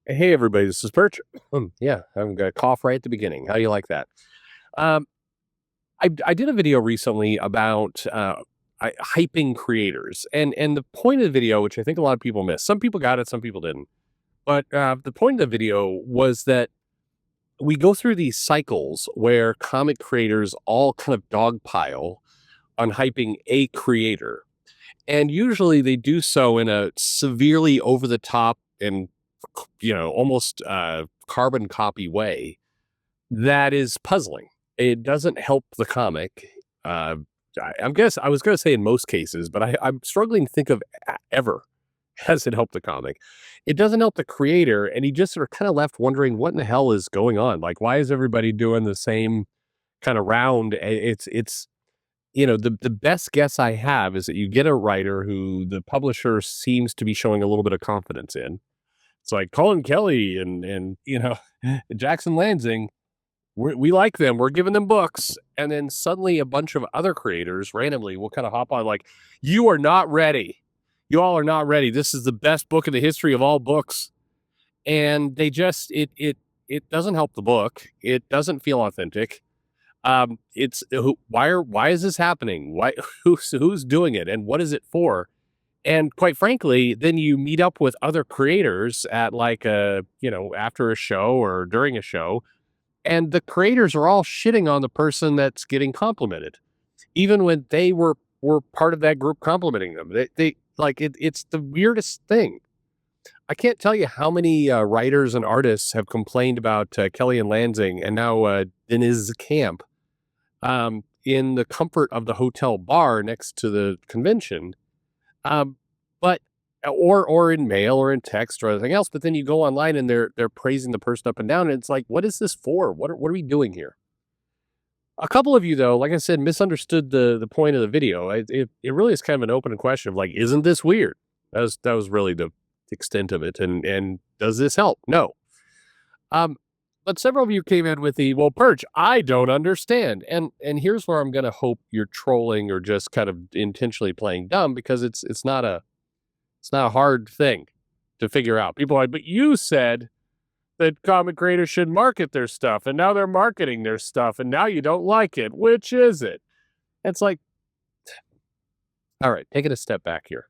Hey everybody, this is Perch. Yeah, I'm gonna cough right at the beginning. How do you like that? Um, I did a video recently about hyping creators, and the point of the video, which I think a lot of people missed. Some people got it, some people didn't. But the point of the video was that we go through these cycles where comic creators all kind of dogpile on hyping a creator, and usually they do so in a severely over the top and almost carbon copy way that is puzzling. It doesn't help the comic. I was going to say in most cases, but I'm struggling to think of ever has it helped the comic. It doesn't help the creator, and he just sort of kind of left wondering what in the hell is going on. Like, why is everybody doing the same kind of round? It's the best guess I have is that you get a writer who the publisher seems to be showing a little bit of confidence in. It's like Colin Kelly and Jackson Lansing. We like them. We're giving them books, and then suddenly a bunch of other creators randomly will kind of hop on like, "You are not ready. You all are not ready. This is the best book in the history of all books," and they just it doesn't help the book. It doesn't feel authentic. Why is this happening? Why who's doing it, and what is it for? And quite frankly, then you meet up with other creators at like after a show or during a show, and the creators are all shitting on the person that's getting complimented, even when they were part of that group complimenting them. They like it's the weirdest thing. I can't tell you how many writers and artists have complained about Kelly and Lansing and now Denise Camp in the comfort of the hotel bar next to the convention. But or in mail or in text or anything else. But then you go online and they're praising the person up and down, and it's like, what is this for? What are we doing here? A couple of you though, like I said, misunderstood the point of the video. It really is kind of an open question of like, isn't this weird? That was really the extent of it. And does this help? No. But several of you came in with the, well, Perch, I don't understand. And here's where I'm gonna hope you're trolling or just kind of intentionally playing dumb, because it's not a hard thing to figure out. People are like, but you said that comic creators should market their stuff, and now they're marketing their stuff, and now you don't like it. Which is it? It's like, all right, taking a step back here.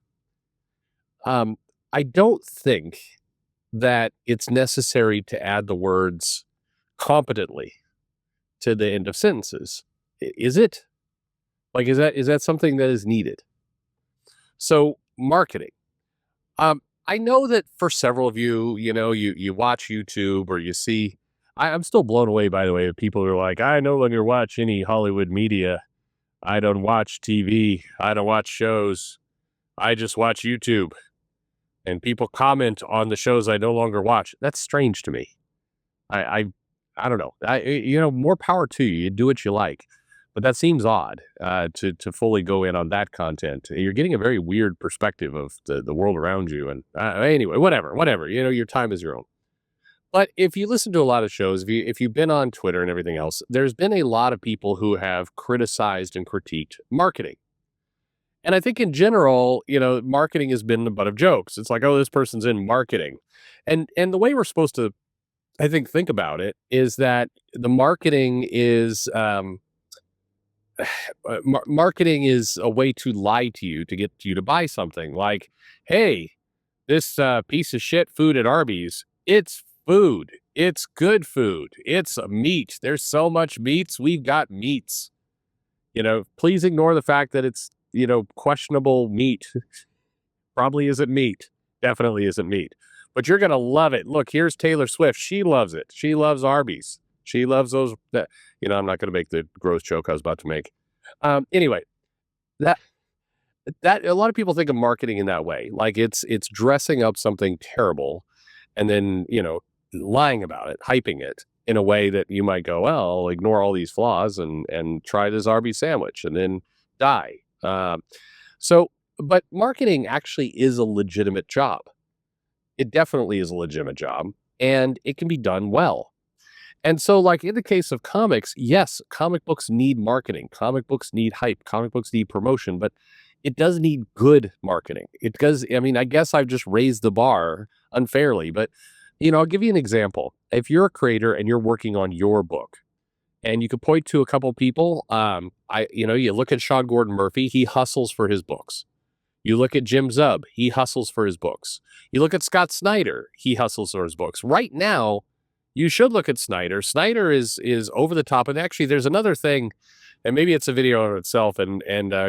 I don't think that it's necessary to add the words competently to the end of sentences. Is it? Like, is that something that is needed? So marketing. I know that for several of you, you watch YouTube or you see. I'm still blown away, by the way, of people who are like, I no longer watch any Hollywood media. I don't watch TV. I don't watch shows. I just watch YouTube. And people comment on the shows I no longer watch. That's strange to me. I I don't know. More power to you. You do what you like. But that seems odd to fully go in on that content. You're getting a very weird perspective of the world around you. And anyway, whatever. Your time is your own. But if you listen to a lot of shows, if you've been on Twitter and everything else, there's been a lot of people who have criticized and critiqued marketing. And I think in general, marketing has been the butt of jokes. It's like, oh, this person's in marketing. And the way we're supposed to, I think about it is that the marketing is marketing is a way to lie to you to get you to buy something. Like, hey, this piece of shit food at Arby's, it's food. It's good food. It's meat. There's so much meats. We've got meats. Please ignore the fact that it's, questionable meat. Probably isn't meat. Definitely isn't meat. But you're going to love it. Look, here's Taylor Swift. She loves it. She loves Arby's. She loves those. I'm not going to make the gross joke I was about to make. Anyway, that a lot of people think of marketing in that way. Like it's dressing up something terrible and then, lying about it, hyping it in a way that you might go, well, I'll ignore all these flaws and try this Arby's sandwich and then die. But marketing actually is a legitimate job. It definitely is a legitimate job, and it can be done well. And so, like in the case of comics, yes, comic books need marketing. Comic books need hype. Comic books need promotion, but it does need good marketing. It does. I mean, I guess I've just raised the bar unfairly, but I'll give you an example. If you're a creator and you're working on your book, and you could point to a couple people, you look at Sean Gordon Murphy, he hustles for his books. You look at Jim Zub, he hustles for his books. You look at Scott Snyder, he hustles for his books. Right now, you should look at Snyder. Snyder is over the top. And actually, there's another thing, and maybe it's a video in itself. And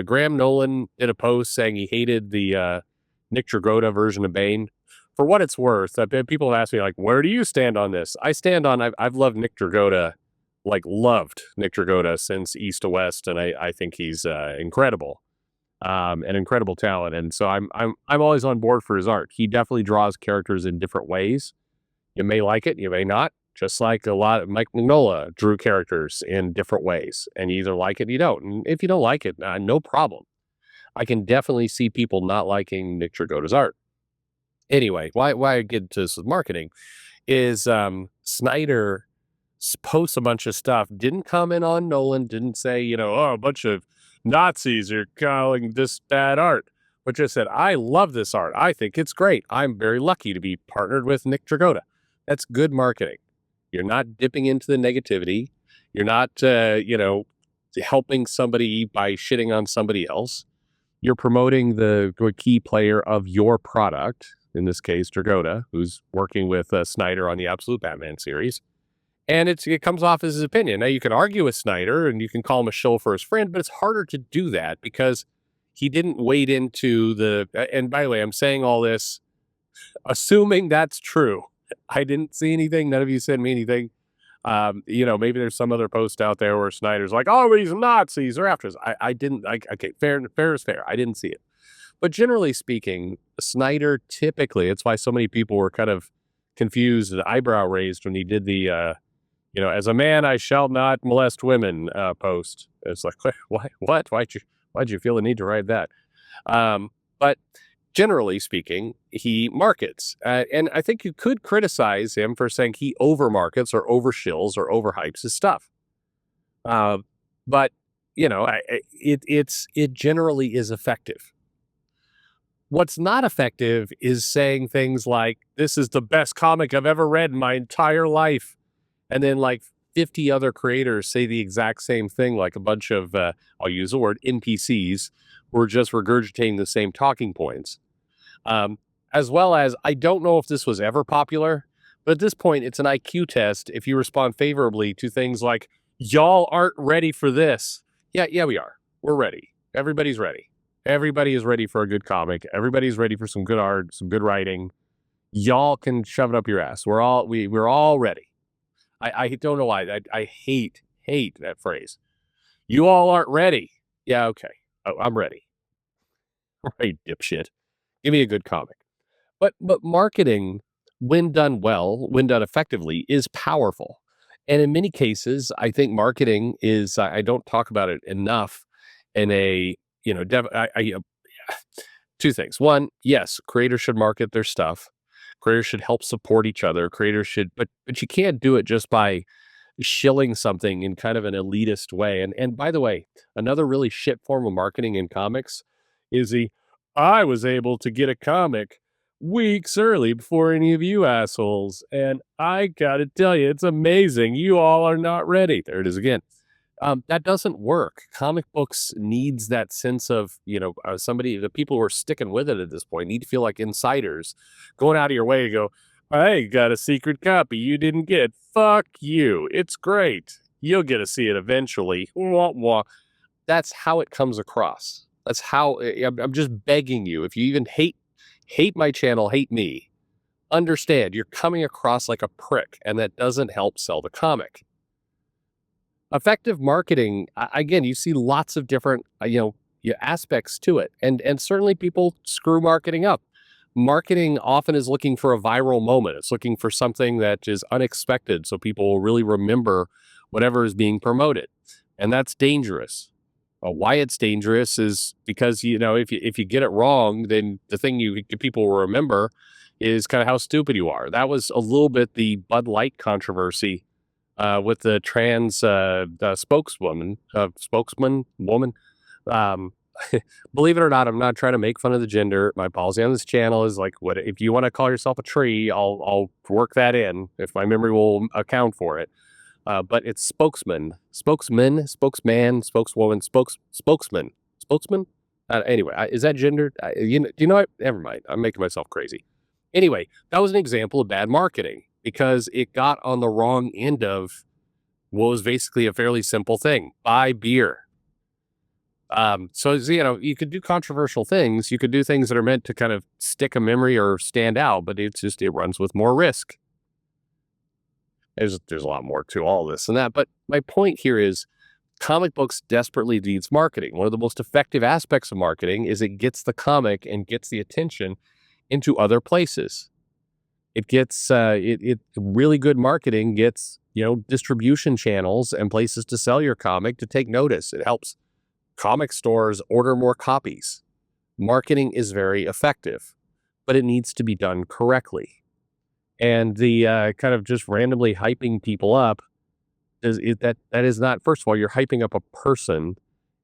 Graham Nolan did a post saying he hated the Nick Dragotta version of Bane. For what it's worth, people have asked me like, where do you stand on this? I stand on I've loved Nick Dragotta, like loved Nick Dragotta since East to West, and I think he's incredible, an incredible talent. And so I'm always on board for his art. He definitely draws characters in different ways. You may like it, you may not. Just like a lot of Mike Mignola drew characters in different ways, and you either like it, or you don't. And if you don't like it, no problem. I can definitely see people not liking Nick Dragotta's art. Anyway, why I get to this with marketing is Snyder posts a bunch of stuff, didn't comment on Nolan, didn't say, oh, a bunch of Nazis are calling this bad art, but just said, I love this art. I think it's great. I'm very lucky to be partnered with Nick Dragotta. That's good marketing. You're not dipping into the negativity. You're not, helping somebody by shitting on somebody else. You're promoting the key player of your product, in this case, Dragotta, who's working with Snyder on the Absolute Batman series. And it comes off as his opinion. Now, you can argue with Snyder and you can call him a shill for his friend, but it's harder to do that because he didn't wade into and by the way, I'm saying all this assuming that's true. I didn't see anything. None of you sent me anything. Maybe there's some other post out there where Snyder's like, oh, these Nazis are after us. I didn't okay, fair is fair. I didn't see it. But generally speaking, Snyder typically, it's why so many people were kind of confused and eyebrow raised when he did the, as a man, I shall not molest women post. It's like, what? Why'd you feel the need to write that? But generally speaking, he markets. And I think you could criticize him for saying he overmarkets or overshills or overhypes his stuff. But, it generally is effective. What's not effective is saying things like, this is the best comic I've ever read in my entire life. And then like 50 other creators say the exact same thing, like a bunch of, I'll use the word NPCs, who are just regurgitating the same talking points. As well as, I don't know if this was ever popular, but at this point, it's an IQ test if you respond favorably to things like, y'all aren't ready for this. Yeah, we are. We're ready. Everybody's ready. Everybody is ready for a good comic. Everybody's ready for some good art, some good writing. Y'all can shove it up your ass. We're all ready. I don't know why. I hate that phrase. You all aren't ready. Yeah, okay. I'm ready. Right, dipshit. Give me a good comic. But marketing, when done well, when done effectively, is powerful. And in many cases, I think marketing is, I don't talk about it enough in a, two things. One, yes, creators should market their stuff. Creators should help support each other. Creators should, but you can't do it just by shilling something in kind of an elitist way. And by the way, another really shit form of marketing in comics is I was able to get a comic weeks early before any of you assholes. And I gotta tell you, it's amazing. You all are not ready. There it is again. That doesn't work. Comic books needs that sense of, the people who are sticking with it at this point need to feel like insiders, going out of your way to go, I got a secret copy you didn't get. Fuck you. It's great. You'll get to see it eventually. Wah, wah. That's how it comes across. That's how I'm just begging you. If you even hate my channel, hate me, understand you're coming across like a prick, and that doesn't help sell the comic. Effective marketing, again, you see lots of different, aspects to it. And certainly people screw marketing up. Marketing often is looking for a viral moment. It's looking for something that is unexpected so people will really remember whatever is being promoted. And that's dangerous. Why it's dangerous is because, if you get it wrong, then the thing people will remember is kind of how stupid you are. That was a little bit the Bud Light controversy with the trans spokesman, woman. believe it or not, I'm not trying to make fun of the gender. My policy on this channel is like, what if you want to call yourself a tree? I'll work that in if my memory will account for it. But it's spokeswoman, spokesman. Anyway, is that gendered? Do you know what? Never mind. I'm making myself crazy. Anyway, that was an example of bad marketing because it got on the wrong end of what was basically a fairly simple thing: buy beer. So you could do controversial things. You could do things that are meant to kind of stick a memory or stand out, but it runs with more risk. There's a lot more to all this and that, but my point here is comic books desperately needs marketing. One of the most effective aspects of marketing is it gets the comic and gets the attention into other places. It gets it really good marketing gets distribution channels and places to sell your comic to take notice. It helps comic stores order more copies. Marketing is very effective, but it needs to be done correctly. And the kind of just randomly hyping people up that is not. First of all, you're hyping up a person.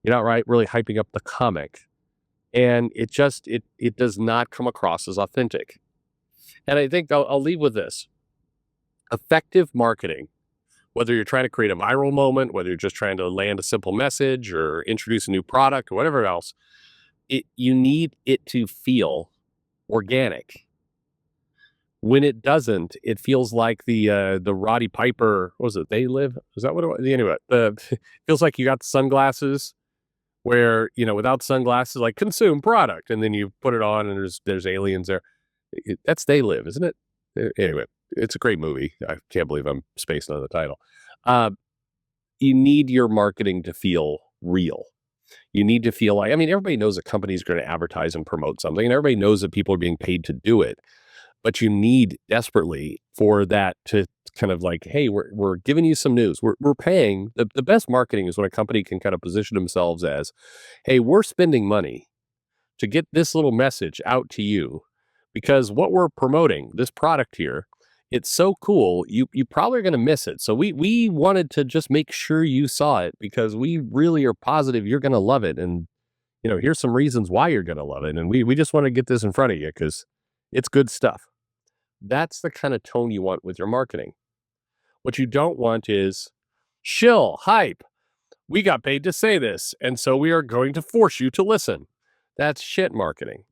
You're not really hyping up the comic, and it does not come across as authentic. And I think I'll leave with this: effective marketing. Whether you're trying to create a viral moment, whether you're just trying to land a simple message or introduce a new product or whatever else, you need it to feel organic. When it doesn't, it feels like the Roddy Piper. What was it? They Live? Is that what it was? Anyway, feels like you got the sunglasses where without sunglasses, like consume product, and then you put it on and there's aliens there. That's They Live, isn't it? Anyway, it's a great movie. I can't believe I'm spacing on the title. Uh, you need your marketing to feel real. You need to feel like, everybody knows a company's going to advertise and promote something, and everybody knows that people are being paid to do it. But you need desperately for that to kind of like, hey, we're giving you some news. We're paying. The best marketing is when a company can kind of position themselves as, hey, we're spending money to get this little message out to you because what we're promoting, this product here, it's so cool. You probably are going to miss it. So we wanted to just make sure you saw it because we really are positive you're going to love it. And here's some reasons why you're going to love it. And we just want to get this in front of you because it's good stuff. That's the kind of tone you want with your marketing. What you don't want is shill, hype. We got paid to say this, and so we are going to force you to listen. That's shit marketing.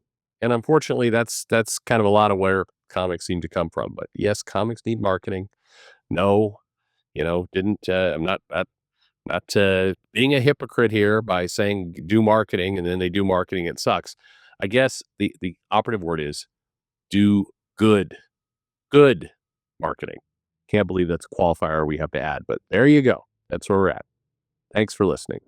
And unfortunately, that's kind of a lot of where comics seem to come from. But yes, comics need marketing. No, didn't I'm not being a hypocrite here by saying do marketing and then they do marketing, it sucks. I guess the operative word is do good marketing. Can't believe that's a qualifier we have to add, but there you go. That's where we're at. Thanks for listening.